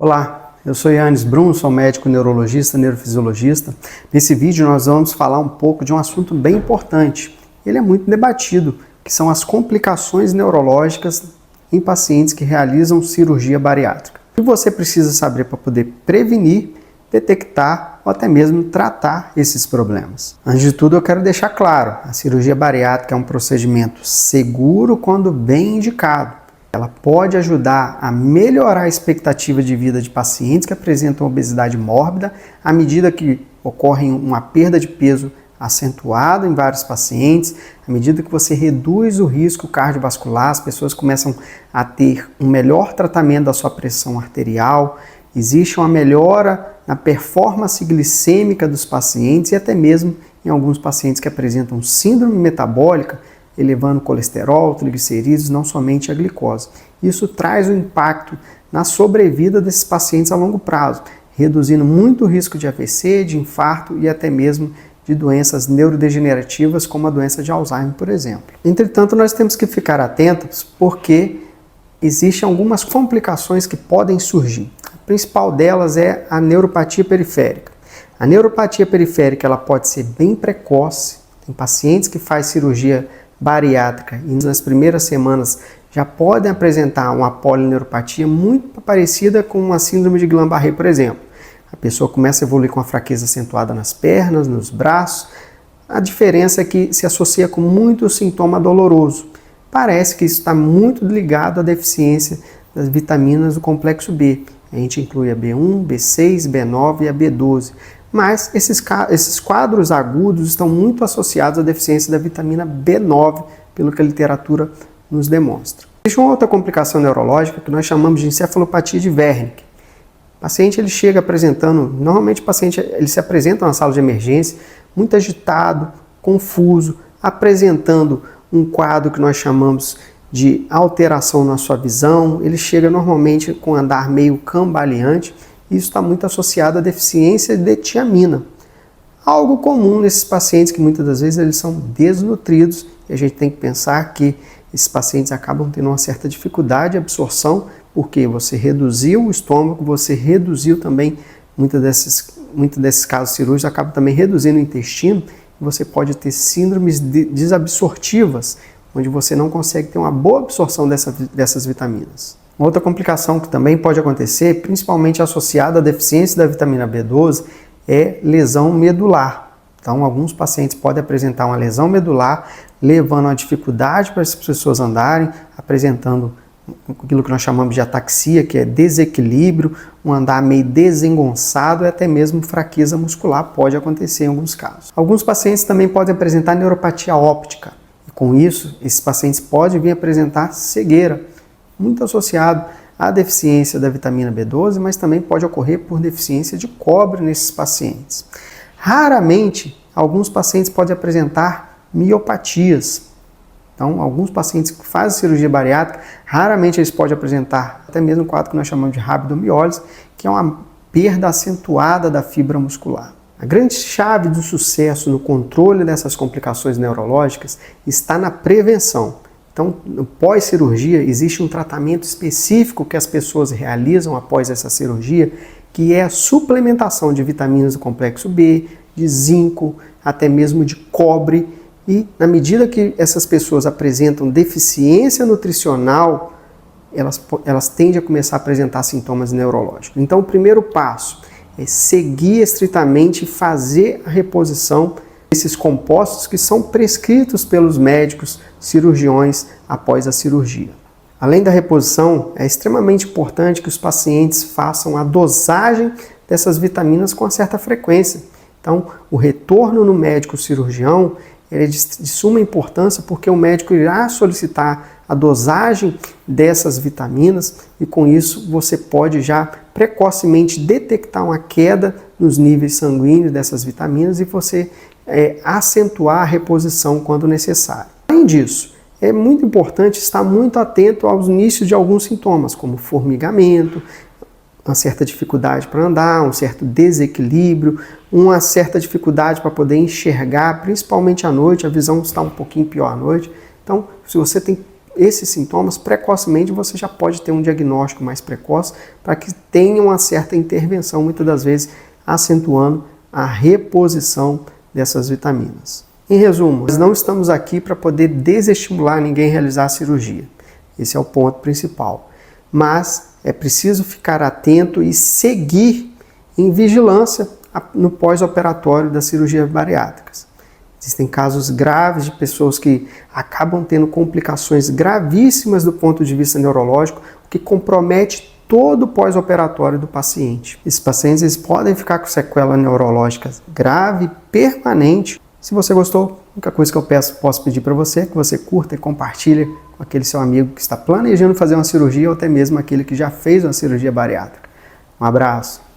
Olá, eu sou Yannis Brum, sou médico neurologista, neurofisiologista. Nesse vídeo nós vamos falar um pouco de um assunto bem importante. Ele é muito debatido, que são as complicações neurológicas em pacientes que realizam cirurgia bariátrica. O que você precisa saber para poder prevenir, detectar ou até mesmo tratar esses problemas. Antes de tudo, eu quero deixar claro, a cirurgia bariátrica é um procedimento seguro quando bem indicado. Ela pode ajudar a melhorar a expectativa de vida de pacientes que apresentam obesidade mórbida à medida que ocorre uma perda de peso acentuada em vários pacientes, à medida que você reduz o risco cardiovascular, as pessoas começam a ter um melhor tratamento da sua pressão arterial, existe uma melhora na performance glicêmica dos pacientes e até mesmo em alguns pacientes que apresentam síndrome metabólica, elevando colesterol, triglicerídeos, não somente a glicose. Isso traz um impacto na sobrevida desses pacientes a longo prazo, reduzindo muito o risco de AVC, de infarto e até mesmo de doenças neurodegenerativas, como a doença de Alzheimer, por exemplo. Entretanto, nós temos que ficar atentos porque existem algumas complicações que podem surgir. A principal delas é a neuropatia periférica. A neuropatia periférica ela pode ser bem precoce, tem pacientes que fazem cirurgia bariátrica e nas primeiras semanas já podem apresentar uma polineuropatia muito parecida com uma síndrome de Guillain-Barré, por exemplo. A pessoa começa a evoluir com a fraqueza acentuada nas pernas, nos braços. A diferença é que se associa com muito sintoma doloroso. Parece que isso está muito ligado à deficiência das vitaminas do complexo B. A gente inclui a B1, B6, B9 e a B12. Mas esses quadros agudos estão muito associados à deficiência da vitamina B9, pelo que a literatura nos demonstra. Existe uma outra complicação neurológica que nós chamamos de encefalopatia de Wernicke. O paciente ele chega apresentando, normalmente o paciente ele se apresenta na sala de emergência, muito agitado, confuso, apresentando um quadro que nós chamamos de alteração na sua visão. Ele chega normalmente com um andar meio cambaleante. Isso está muito associado à deficiência de tiamina. Algo comum nesses pacientes que muitas das vezes eles são desnutridos e a gente tem que pensar que esses pacientes acabam tendo uma certa dificuldade de absorção porque você reduziu o estômago, você reduziu também, muitos desses casos cirúrgicos acabam também reduzindo o intestino e você pode ter síndromes desabsortivas, onde você não consegue ter uma boa absorção dessas vitaminas. Uma outra complicação que também pode acontecer, principalmente associada à deficiência da vitamina B12, é lesão medular. Então, alguns pacientes podem apresentar uma lesão medular, levando a dificuldade para as pessoas andarem, apresentando aquilo que nós chamamos de ataxia, que é desequilíbrio, um andar meio desengonçado e até mesmo fraqueza muscular pode acontecer em alguns casos. Alguns pacientes também podem apresentar neuropatia óptica. E com isso, esses pacientes podem vir apresentar cegueira, muito associado à deficiência da vitamina B12, mas também pode ocorrer por deficiência de cobre nesses pacientes. Raramente, alguns pacientes podem apresentar miopatias. Então, alguns pacientes que fazem cirurgia bariátrica, raramente eles podem apresentar até mesmo um quadro que nós chamamos de rabdomiólise, que é uma perda acentuada da fibra muscular. A grande chave do sucesso no controle dessas complicações neurológicas está na prevenção. Então, no pós-cirurgia, existe um tratamento específico que as pessoas realizam após essa cirurgia, que é a suplementação de vitaminas do complexo B, de zinco, até mesmo de cobre. E, na medida que essas pessoas apresentam deficiência nutricional, elas tendem a começar a apresentar sintomas neurológicos. Então, o primeiro passo é seguir estritamente e fazer a reposição esses compostos que são prescritos pelos médicos cirurgiões após a cirurgia. Além da reposição, é extremamente importante que os pacientes façam a dosagem dessas vitaminas com uma certa frequência. Então, o retorno no médico cirurgião é de suma importância porque o médico irá solicitar a dosagem dessas vitaminas e com isso você pode já precocemente detectar uma queda nos níveis sanguíneos dessas vitaminas e você acentuar a reposição quando necessário. Além disso, é muito importante estar muito atento aos inícios de alguns sintomas, como formigamento, uma certa dificuldade para andar, um certo desequilíbrio, uma certa dificuldade para poder enxergar, principalmente à noite, a visão está um pouquinho pior à noite. Então, se você tem esses sintomas, precocemente você já pode ter um diagnóstico mais precoce para que tenha uma certa intervenção, muitas das vezes acentuando a reposição dessas vitaminas. Em resumo, nós não estamos aqui para poder desestimular ninguém a realizar a cirurgia. Esse é o ponto principal. Mas é preciso ficar atento e seguir em vigilância no pós-operatório das cirurgias bariátricas. Existem casos graves de pessoas que acabam tendo complicações gravíssimas do ponto de vista neurológico, o que compromete todo o pós-operatório do paciente. Esses pacientes eles podem ficar com sequela neurológica grave, permanente. Se você gostou, a única coisa que eu posso pedir para você é que você curta e compartilhe com aquele seu amigo que está planejando fazer uma cirurgia ou até mesmo aquele que já fez uma cirurgia bariátrica. Um abraço!